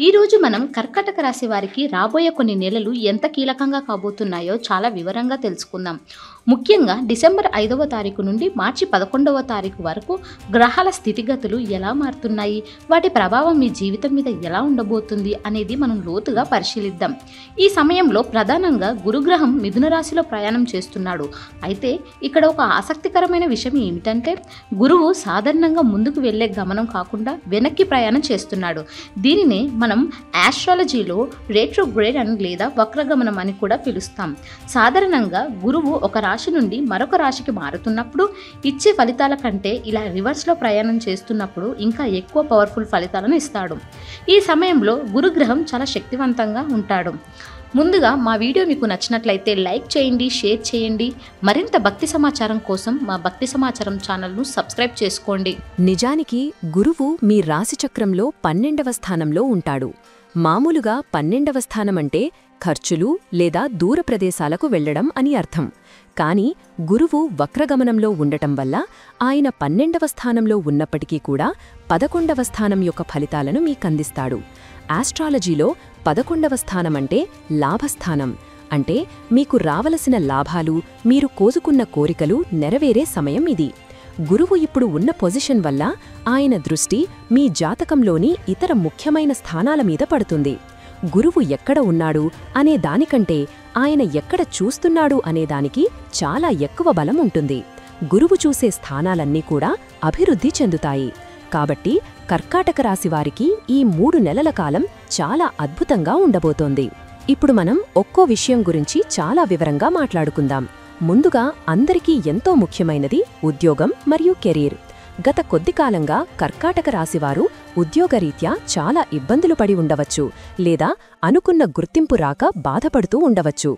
ఈరోజు మనం కర్కాటక రాశి వారికి రాబోయే కొన్ని నెలలు ఎంత కీలకంగా కాబోతున్నాయో చాలా వివరంగా తెలుసుకుందాం. ముఖ్యంగా డిసెంబర్ 5వ తారీఖు నుండి మార్చి 11వ తారీఖు వరకు గ్రహాల స్థితిగతులు ఎలా మారుతున్నాయి, వాటి ప్రభావం మీ జీవితం మీద ఎలా ఉండబోతుంది అనేది మనం లోతుగా పరిశీలిద్దాం. ఈ సమయంలో ప్రధానంగా గురుగ్రహం మిథున రాశిలో ప్రయాణం చేస్తున్నాడు. అయితే ఇక్కడ ఒక ఆసక్తికరమైన విషయం ఏమిటంటే గురువు సాధారణంగా ముందుకు వెళ్ళే గమనం కాకుండా వెనక్కి ప్రయాణం చేస్తున్నాడు. దీనినే మనం ఆస్ట్రాలజీలో రెట్రోగ్రేడ్ అని లేదా వక్రగమనం అని కూడా పిలుస్తాం. సాధారణంగా గురువు ఒక రాశి నుండి మరొక రాశికి మారుతున్నప్పుడు ఇచ్చే ఫలితాల కంటే ఇలా రివర్స్లో ప్రయాణం చేస్తున్నప్పుడు ఇంకా ఎక్కువ పవర్ఫుల్ ఫలితాలను ఇస్తాడు. ఈ సమయంలో గురుగ్రహం చాలా శక్తివంతంగా ఉంటాడు. ముందుగా మా వీడియో మీకు నచ్చినట్లయితే లైక్ చేయండి, షేర్ చేయండి. మరింత భక్తి సమాచారం కోసం మా భక్తి సమాచారం ఛానల్ను సబ్స్క్రైబ్ చేసుకోండి. నిజానికి గురువు మీ రాశిచక్రంలో 12వ స్థానంలో ఉంటాడు. మామూలుగా 12వ స్థానమంటే ఖర్చులు లేదా దూర ప్రదేశాలకు వెళ్లడం అని అర్థం. కాని గురువు వక్రగమనంలో ఉండటం వల్ల ఆయన 12వ స్థానంలో ఉన్నప్పటికీ కూడా 11వ స్థానం యొక్క ఫలితాలను మీకందిస్తాడు. ఆస్ట్రాలజీలో 11వ స్థానమంటే లాభస్థానం. అంటే మీకు రావలసిన లాభాలు, మీరు కోరుకున్న కోరికలు నెరవేరే సమయం ఇది. గురువు ఇప్పుడు ఉన్న పొజిషన్ వల్ల ఆయన దృష్టి మీ జాతకంలోని ఇతర ముఖ్యమైన స్థానాల మీద పడుతుంది. గురువు ఎక్కడ ఉన్నాడు అనే దానికంటే ఆయన ఎక్కడ చూస్తున్నాడు అనేదానికి చాలా ఎక్కువ బలం ఉంటుంది. గురువు చూసే స్థానాలన్నీ కూడా అభివృద్ధి చెందుతాయి. కాబట్టి కర్కాటక రాశివారికి ఈ 3 నెలల కాలం చాలా అద్భుతంగా ఉండబోతోంది. ఇప్పుడు మనం ఒక్కో విషయం గురించి చాలా వివరంగా మాట్లాడుకుందాం. ముందుగా అందరికీ ఎంతో ముఖ్యమైనది ఉద్యోగం మరియు కెరీర్. గత కొద్ది కాలంగా కర్కాటక రాశివారు ఉద్యోగరీత్యా చాలా ఇబ్బందులు పడి ఉండవచ్చు, లేదా అనుకున్న గుర్తింపు రాక బాధపడుతూ ఉండవచ్చు.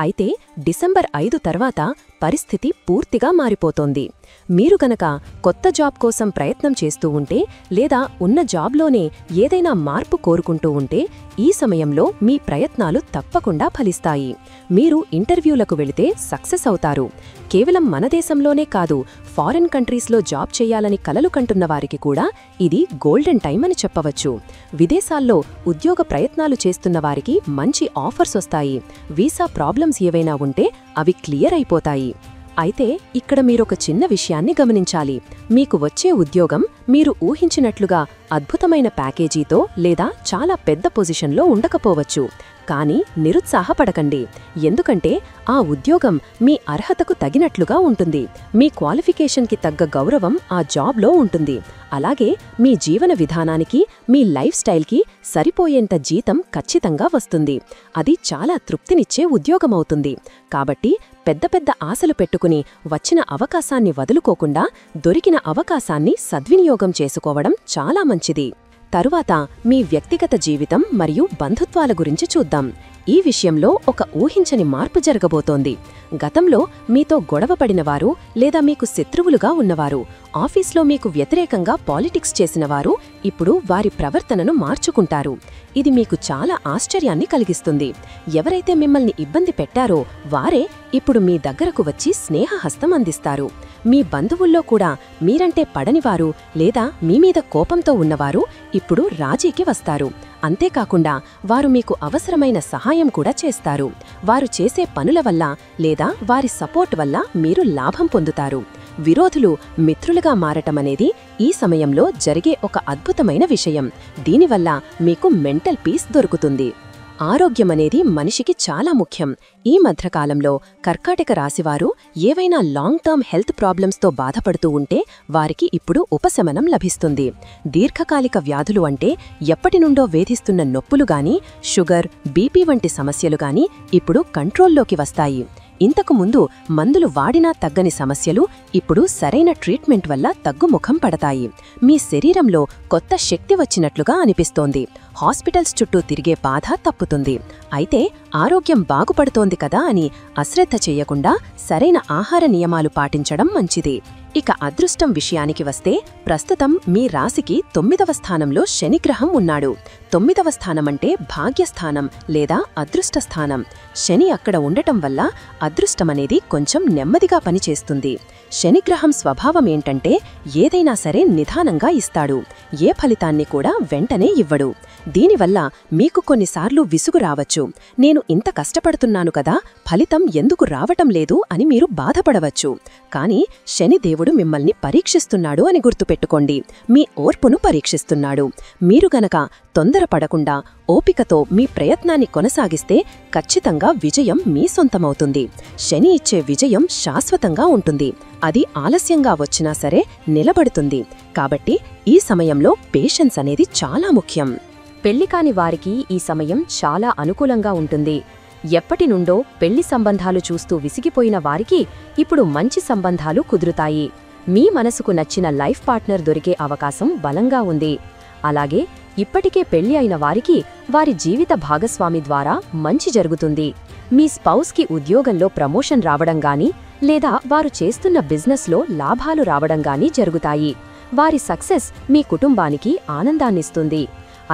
అయితే డిసెంబర్ 5 తర్వాత పరిస్థితి పూర్తిగా మారిపోతోంది. మీరు గనక కొత్త జాబ్ కోసం ప్రయత్నం చేస్తూ ఉంటే, లేదా ఉన్న జాబ్లోనే ఏదైనా మార్పు కోరుకుంటూ ఉంటే, ఈ సమయంలో మీ ప్రయత్నాలు తప్పకుండా ఫలిస్తాయి. మీరు ఇంటర్వ్యూలకు వెళితే సక్సెస్ అవుతారు. కేవలం మన దేశంలోనే కాదు, ఫారిన్ కంట్రీస్లో జాబ్ చేయాలని కలలు కంటున్న వారికి కూడా ఇది గోల్డెన్ టైం అని చెప్పవచ్చు. విదేశాల్లో ఉద్యోగ ప్రయత్నాలు చేస్తున్న వారికి మంచి ఆఫర్స్ వస్తాయి. వీసా ప్రాబ్లమ్స్ ఏవైనా ఉంటే అవి క్లియర్ అయిపోతాయి. అయితే ఇక్కడ మీరొక చిన్న విషయాన్ని గమనించాలి. మీకు వచ్చే ఉద్యోగం మీరు ఊహించినట్లుగా అద్భుతమైన ప్యాకేజీతో లేదా చాలా పెద్ద పొజిషన్లో ఉండకపోవచ్చు. కానీ నిరుత్సాహపడకండి. ఎందుకంటే ఆ ఉద్యోగం మీ అర్హతకు తగినట్లుగా ఉంటుంది. మీ క్వాలిఫికేషన్కి తగ్గ గౌరవం ఆ జాబ్లో ఉంటుంది. అలాగే మీ జీవన విధానానికి, మీ లైఫ్ స్టైల్కి సరిపోయేంత జీతం ఖచ్చితంగా వస్తుంది. అది చాలా తృప్తినిచ్చే ఉద్యోగమవుతుంది. కాబట్టి పెద్ద పెద్ద ఆశలు పెట్టుకుని వచ్చిన అవకాశాన్ని వదులుకోకుండా దొరికిన అవకాశాన్ని సద్వినియోగం చేసుకోవడం చాలా మంచిది. తరువాత మీ వ్యక్తిగత జీవితం మరియు బంధుత్వాల గురించి చూద్దాం. ఈ విషయంలో ఒక ఊహించని మార్పు జరగబోతోంది. గతంలో మీతో గొడవపడినవారు లేదా మీకు శత్రువులుగా ఉన్నవారు, ఆఫీస్లో మీకు వ్యతిరేకంగా పాలిటిక్స్ చేసినవారు ఇప్పుడు వారి ప్రవర్తనను మార్చుకుంటారు. ఇది మీకు చాలా ఆశ్చర్యాన్ని కలిగిస్తుంది. ఎవరైతే మిమ్మల్ని ఇబ్బంది పెట్టారో వారే ఇప్పుడు మీ దగ్గరకు వచ్చి స్నేహహస్తం అందిస్తారు. మీ బంధువుల్లో కూడా మీరంటే పడనివారు లేదా మీమీద కోపంతో ఉన్నవారు ఇప్పుడు రాజీకి వస్తారు. అంతేకాకుండా వారు మీకు అవసరమైన సహాయం కూడా చేస్తారు. వారు చేసే పనుల వల్ల లేదా వారి సపోర్ట్ వల్ల మీరు లాభం పొందుతారు. విరోధులు మిత్రులుగా మారటమనేది ఈ సమయంలో జరిగే ఒక అద్భుతమైన విషయం. దీనివల్ల మీకు మెంటల్ పీస్ దొరుకుతుంది. ఆరోగ్యమనేది మనిషికి చాలా ముఖ్యం. ఈ మధ్యకాలంలో కర్కాటక రాశివారు ఏవైనా లాంగ్ టర్మ్ హెల్త్ ప్రాబ్లమ్స్తో బాధపడుతూ ఉంటే వారికి ఇప్పుడు ఉపశమనం లభిస్తుంది. దీర్ఘకాలిక వ్యాధులు అంటే ఎప్పటినుండో వేధిస్తున్న నొప్పులుగాని, షుగర్, బీపీ వంటి సమస్యలుగాని ఇప్పుడు కంట్రోల్లోకి వస్తాయి. ఇంతకుముందు మందులు వాడినా తగ్గని సమస్యలు ఇప్పుడు సరైన ట్రీట్మెంట్ వల్ల తగ్గుముఖం పడతాయి. మీ శరీరంలో కొత్త శక్తి వచ్చినట్లుగా అనిపిస్తోంది. హాస్పిటల్స్ చుట్టూ తిరిగే బాధ తప్పుతుంది. అయితే ఆరోగ్యం బాగుపడుతోంది కదా అని అశ్రద్ధ చేయకుండా సరైన ఆహార నియమాలు పాటించడం మంచిది. ఇక అదృష్టం విషయానికి వస్తే ప్రస్తుతం మీ రాశికి 9వ స్థానంలో శనిగ్రహం ఉన్నాడు. 9వ స్థానమంటే భాగ్యస్థానం లేదా అదృష్ట స్థానం. శని అక్కడ ఉండటం వల్ల అదృష్టమనేది కొంచెం నెమ్మదిగా పనిచేస్తుంది. శనిగ్రహం స్వభావం ఏంటంటే ఏదైనా సరే నిదానంగా ఇస్తాడు, ఏ ఫలితాన్ని కూడా వెంటనే ఇవ్వడు. దీనివల్ల మీకు కొన్నిసార్లు విసుగు రావచ్చు. నేను ఇంత కష్టపడుతున్నాను కదా, ఫలితం ఎందుకు రావటం లేదు అని మీరు బాధపడవచ్చు. కానీ శనిదేవుడు మిమ్మల్ని పరీక్షిస్తున్నాడు అని గుర్తుపెట్టుకోండి. మీ ఓర్పును పరీక్షిస్తున్నాడు. మీరు గనక తొందరపడకుండా ఓపికతో మీ ప్రయత్నాన్ని కొనసాగిస్తే ఖచ్చితంగా విజయం మీ సొంతమవుతుంది. శని ఇచ్చే విజయం శాశ్వతంగా ఉంటుంది. అది ఆలస్యంగా వచ్చినా సరే నిలబడుతుంది. కాబట్టి ఈ సమయంలో పేషెన్స్ అనేది చాలా ముఖ్యం. పెళ్లికాని వారికి ఈ సమయం చాలా అనుకూలంగా ఉంటుంది. ఎప్పటినుండో పెళ్లి సంబంధాలు చూస్తూ విసిగిపోయిన వారికి ఇప్పుడు మంచి సంబంధాలు కుదురుతాయి. మీ మనసుకు నచ్చిన లైఫ్ పార్ట్నర్ దొరికే అవకాశం బలంగా ఉంది. అలాగే ఇప్పటికే పెళ్లి అయిన వారికి వారి జీవిత భాగస్వామి ద్వారా మంచి జరుగుతుంది. మీ స్పౌస్కి ఉద్యోగంలో ప్రమోషన్ రావడం గానీ లేదా వారు చేస్తున్న బిజినెస్లో లాభాలు రావడం గానీ జరుగుతాయి. వారి సక్సెస్ మీ కుటుంబానికి ఆనందాన్నిస్తుంది.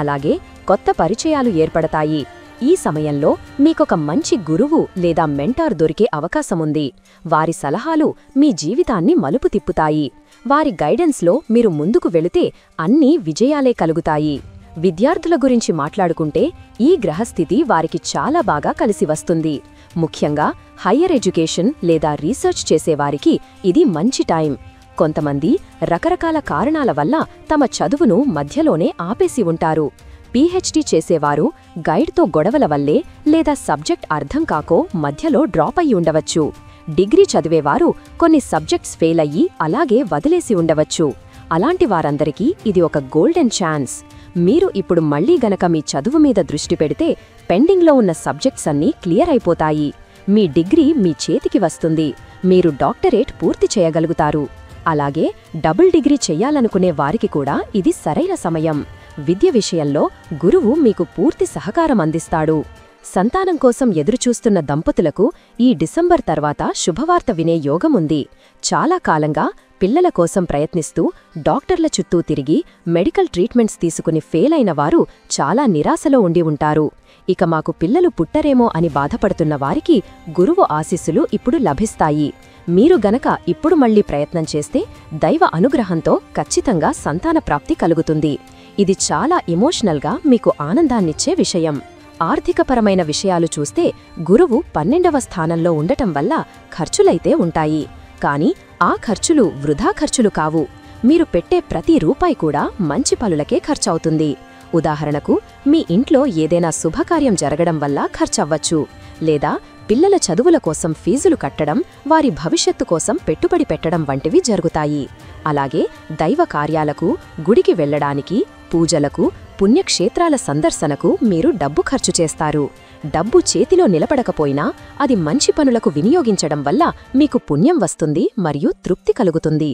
అలాగే కొత్త పరిచయాలు ఏర్పడతాయి. ఈ సమయంలో మీకొక మంచి గురువు లేదా మెంటార్ దొరికే అవకాశముంది. వారి సలహాలు మీ జీవితాన్ని మలుపు తిప్పుతాయి. వారి గైడెన్స్లో మీరు ముందుకు వెళితే అన్నీ విజయాలే కలుగుతాయి. విద్యార్థుల గురించి మాట్లాడుకుంటే ఈ గ్రహస్థితి వారికి చాలా బాగా కలిసి వస్తుంది. ముఖ్యంగా హయ్యర్ ఎడ్యుకేషన్ లేదా రీసెర్చ్ చేసేవారికి ఇది మంచి టైం. కొంతమంది రకరకాల కారణాల వల్ల తమ చదువును మధ్యలోనే ఆపేసి ఉంటారు. పీహెచ్డీ చేసేవారు గైడ్తో గొడవల వల్లే లేదా సబ్జెక్ట్ అర్థం కాకో మధ్యలో డ్రాప్ అయ్యి ఉండవచ్చు. డిగ్రీ చదివేవారు కొన్ని సబ్జెక్ట్స్ ఫెయిల్ అయ్యి అలాగే వదిలేసి ఉండవచ్చు. అలాంటి వారందరికీ ఇది ఒక గోల్డెన్ ఛాన్స్. మీరు ఇప్పుడు మళ్లీ గనక మీ చదువు మీద దృష్టి పెడితే పెండింగ్లో ఉన్న సబ్జెక్ట్స్ అన్నీ క్లియర్ అయిపోతాయి. మీ డిగ్రీ మీ చేతికి వస్తుంది. మీరు డాక్టరేట్ పూర్తి చేయగలుగుతారు. అలాగే డబుల్ డిగ్రీ చెయ్యాలనుకునే వారికి కూడా ఇది సరైన సమయం. విద్య విషయంలో గురువు మీకు పూర్తి సహకారం అందిస్తాడు. సంతానం కోసం ఎదురుచూస్తున్న దంపతులకు ఈ డిసెంబర్ తర్వాత శుభవార్త వినే యోగముంది. చాలా కాలంగా పిల్లల కోసం ప్రయత్నిస్తూ డాక్టర్ల చుట్టూ తిరిగి మెడికల్ ట్రీట్మెంట్స్ తీసుకుని ఫెయిల్ అయిన వారు చాలా నిరాశలో ఉండి ఉంటారు. ఇక మాకు పిల్లలు పుట్టరేమో అని బాధపడుతున్న వారికి గురువు ఆశీస్సులు ఇప్పుడు లభిస్తాయి. మీరు గనక ఇప్పుడు మళ్లీ ప్రయత్నం చేస్తే దైవ అనుగ్రహంతో ఖచ్చితంగా సంతాన ప్రాప్తి కలుగుతుంది. ఇది చాలా ఎమోషనల్గా మీకు ఆనందాన్నిచ్చే విషయం. ఆర్థికపరమైన విషయాలు చూస్తే గురువు 12వ స్థానంలో ఉండటం వల్ల ఖర్చులైతే ఉంటాయి. కానీ ఆ ఖర్చులు వృధా ఖర్చులు కావు. మీరు పెట్టే ప్రతి రూపాయి కూడా మంచి పనులకే ఖర్చవుతుంది. ఉదాహరణకు మీ ఇంట్లో ఏదైనా శుభకార్యం జరగడం వల్ల ఖర్చవ్వచ్చు. లేదా పిల్లల చదువుల కోసం ఫీజులు కట్టడం, వారి భవిష్యత్తు కోసం పెట్టుబడి పెట్టడం వంటివి జరుగుతాయి. అలాగే దైవ కార్యాలకు, గుడికి వెళ్లడానికి, పూజలకు, పుణ్యక్షేత్రాల సందర్శనకు మీరు డబ్బు ఖర్చు చేస్తారు. డబ్బు చేతిలో నిలబడకపోయినా అది మంచి పనులకు వినియోగించడం వల్ల మీకు పుణ్యం వస్తుంది మరియు తృప్తి కలుగుతుంది.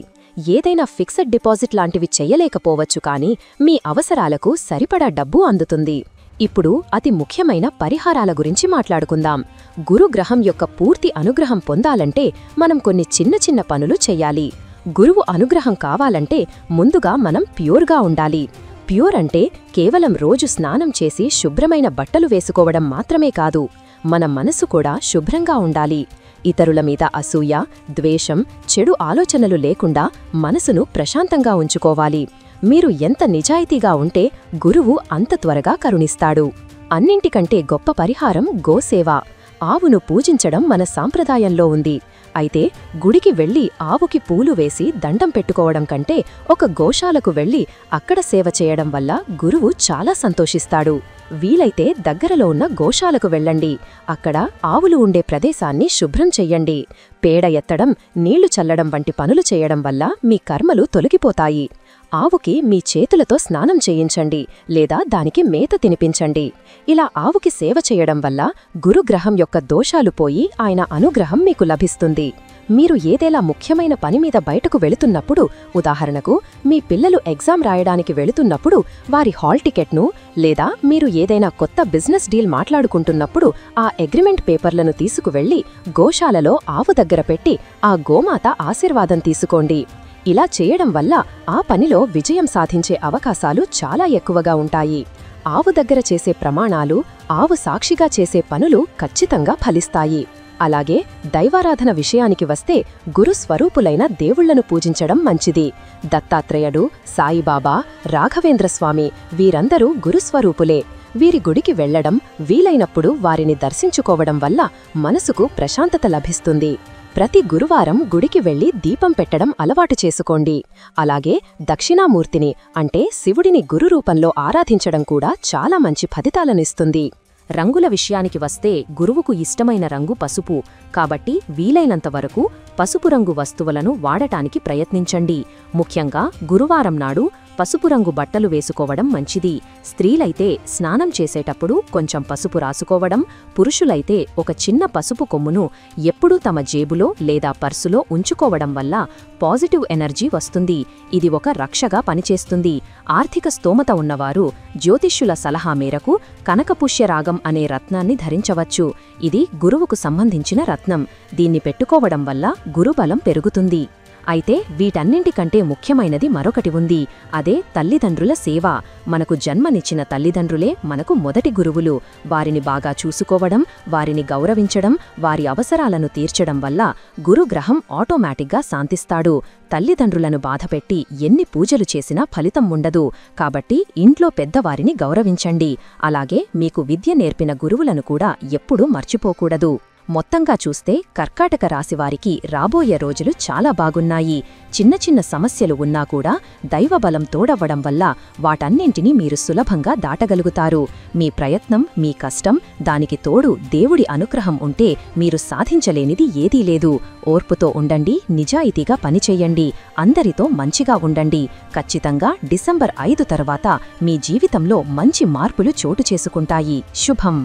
ఏదైనా ఫిక్స్డ్ డిపాజిట్ లాంటివి చెయ్యలేకపోవచ్చు, కానీ మీ అవసరాలకు సరిపడా డబ్బు అందుతుంది. ఇప్పుడు అతి ముఖ్యమైన పరిహారాల గురించి మాట్లాడుకుందాం. గురుగ్రహం యొక్క పూర్తి అనుగ్రహం పొందాలంటే మనం కొన్ని చిన్న చిన్న పనులు చెయ్యాలి. గురువు అనుగ్రహం కావాలంటే ముందుగా మనం ప్యూర్గా ఉండాలి. ప్యూర్ అంటే కేవలం రోజు స్నానం చేసి శుభ్రమైన బట్టలు వేసుకోవడం మాత్రమే కాదు, మన మనసు కూడా శుభ్రంగా ఉండాలి. ఇతరుల మీద అసూయ, ద్వేషం, చెడు ఆలోచనలు లేకుండా మనసును ప్రశాంతంగా ఉంచుకోవాలి. మీరు ఎంత నిజాయితీగా ఉంటే గురువు అంత త్వరగా కరుణిస్తాడు. అన్నింటికంటే గొప్ప పరిహారం గోసేవ. ఆవును పూజించడం మన సాంప్రదాయంలో ఉంది. అయితే గుడికి వెళ్లి ఆవుకి పూలు వేసి దండం పెట్టుకోవడం కంటే ఒక గోశాలకు వెళ్లి అక్కడ సేవ చేయడం వల్ల గురువు చాలా సంతోషిస్తాడు. వీలైతే దగ్గరలో ఉన్న గోశాలకు వెళ్ళండి. అక్కడ ఆవులు ఉండే ప్రదేశాన్ని శుభ్రం చెయ్యండి. పేడ ఎత్తడం, నీళ్లు చల్లడం వంటి పనులు చేయడం వల్ల మీ కర్మలు తొలగిపోతాయి. ఆవుకి మీ చేతులతో స్నానం చేయించండి లేదా దానికి మేత తినిపించండి. ఇలా ఆవుకి సేవ చేయడం వల్ల గురుగ్రహం యొక్క దోషాలు పోయి ఆయన అనుగ్రహం మీకు లభిస్తుంది. మీరు ఏదేలా ముఖ్యమైన పని మీద బయటకు వెళుతున్నప్పుడు, ఉదాహరణకు మీ పిల్లలు ఎగ్జామ్ రాయడానికి వెళుతున్నప్పుడు వారి హాల్ టికెట్ను, లేదా మీరు ఏదైనా కొత్త బిజినెస్ డీల్ మాట్లాడుకుంటున్నప్పుడు ఆ అగ్రిమెంట్ పేపర్లను తీసుకువెళ్లి గోశాలలో ఆవు దగ్గర పెట్టి ఆ గోమాత ఆశీర్వాదం తీసుకోండి. ఇలా చేయడం వల్ల ఆ పనిలో విజయం సాధించే అవకాశాలు చాలా ఎక్కువగా ఉంటాయి. ఆవు దగ్గర చేసే ప్రమాణాలు, ఆవు సాక్షిగా చేసే పనులు ఖచ్చితంగా ఫలిస్తాయి. అలాగే దైవారాధన విషయానికి వస్తే గురు స్వరూపులైన దేవుళ్లను పూజించడం మంచిది. దత్తాత్రేయుడు, సాయిబాబా, రాఘవేంద్రస్వామి వీరందరూ గురుస్వరూపులే. వీరి గుడికి వెళ్లడం, వీలైనప్పుడు వారిని దర్శించుకోవడం వల్ల మనసుకు ప్రశాంతత లభిస్తుంది. ప్రతి గురువారం గుడికి వెళ్లి దీపం పెట్టడం అలవాటు చేసుకోండి. అలాగే దక్షిణామూర్తిని అంటే శివుడిని గురు రూపంలో ఆరాధించడం కూడా చాలా మంచి ఫలితాలనిస్తుంది. రంగుల విషయానికి వస్తే గురువుకు ఇష్టమైన రంగు పసుపు, కాబట్టి వీలైనంతవరకు పసుపు రంగు వస్తువులను వాడటానికి ప్రయత్నించండి. ముఖ్యంగా గురువారం నాడు పసుపు రంగు బట్టలు వేసుకోవడం మంచిది. స్త్రీలైతే స్నానం చేసేటప్పుడు కొంచెం పసుపు రాసుకోవడం, పురుషులైతే ఒక చిన్న పసుపు కొమ్మును ఎప్పుడూ తమ జేబులో లేదా పర్సులో ఉంచుకోవడం వల్ల పాజిటివ్ ఎనర్జీ వస్తుంది. ఇది ఒక రక్షగా పనిచేస్తుంది. ఆర్థిక స్తోమత ఉన్నవారు జ్యోతిష్యుల సలహా మేరకు కనకపుష్యరాగం అనే రత్నాన్ని ధరించవచ్చు. ఇది గురువుకు సంబంధించిన రత్నం. దీన్ని పెట్టుకోవడం వల్ల గురుబలం పెరుగుతుంది. అయితే వీటన్నింటికంటే ముఖ్యమైనది మరొకటి ఉంది. అదే తల్లిదండ్రుల సేవ. మనకు జన్మనిచ్చిన తల్లిదండ్రులే మనకు మొదటి గురువులు. వారిని బాగా చూసుకోవడం, వారిని గౌరవించడం, వారి అవసరాలను తీర్చడం వల్ల గురుగ్రహం ఆటోమేటిక్గా శాంతిస్తాడు. తల్లిదండ్రులను బాధపెట్టి ఎన్ని పూజలు చేసినా ఫలితం ఉండదు. కాబట్టి ఇంట్లో పెద్దవారిని గౌరవించండి. అలాగే మీకు విద్య నేర్పిన గురువులను కూడా ఎప్పుడూ మర్చిపోకూడదు. మొత్తంగా చూస్తే కర్కాటక రాశివారికి రాబోయే రోజులు చాలా బాగున్నాయి. చిన్న చిన్న సమస్యలు ఉన్నా కూడా దైవబలం తోడవ్వడం వల్ల వాటన్నింటినీ మీరు సులభంగా దాటగలుగుతారు. మీ ప్రయత్నం, మీ కష్టం, దానికి తోడు దేవుడి అనుగ్రహం ఉంటే మీరు సాధించలేనిది ఏదీ లేదు. ఓర్పుతో ఉండండి, నిజాయితీగా పనిచెయ్యండి, అందరితో మంచిగా ఉండండి. ఖచ్చితంగా డిసెంబర్ 5 తర్వాత మీ జీవితంలో మంచి మార్పులు చోటు చేసుకుంటాయి. శుభం.